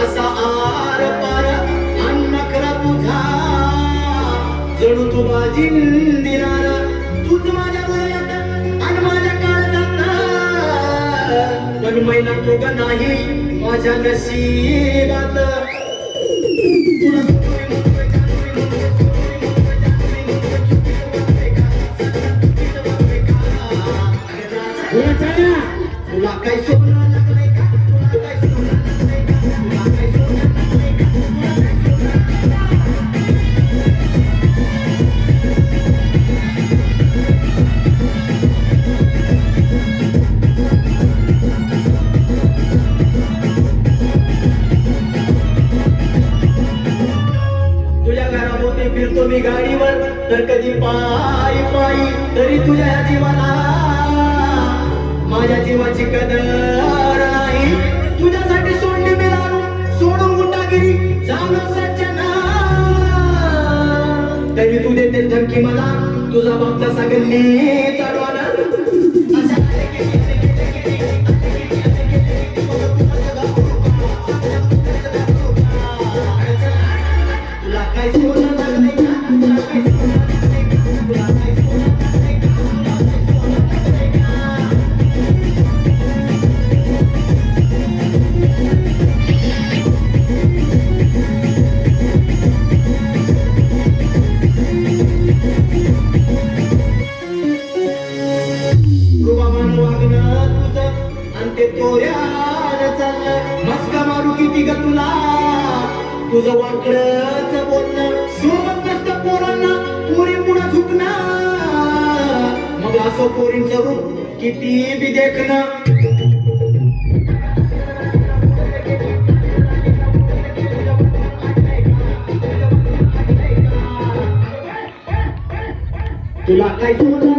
असा आर पार नखरा तुझा जणू तू माझी निराळा तूच माझ्या डोळ्यात आणि माझ्या काळजात पण महिना तो ग नाही माझ्या नशिबात तुला काय सोनं लागलंय का तुला काय सोनं लागलंय का तुला काय सोनं लागलंय का तुझ्या घराभोवती फिरतो मी गाडीवर तर कधी पायी पायी तरी तुझ्या जीवाला माझ्या जीवाची कदर नाही तुझ्यासाठी सोडली मी दारू सोडून गुंडागिरी जाणं सज्जना तरी तू देते धमकी मला तुझा बाप तसा गल्ली चढवाना तुला काय सोनं लागलंय का तुला काय सोनं लागलंय का तुला काय सोनं लागलंय का तुला काय सोनं लागलंय का रुबाबानं वागणं तुझं आणि ते तोऱ्यानं चाललं मस्का मारू किती ग तुला तुझं वाकडच बोलणं सोबत नसतं पोरांना पोरी पुढं झुकणं मग असं पोरींचं रूप किती बी देखणं तुला काय सोडलं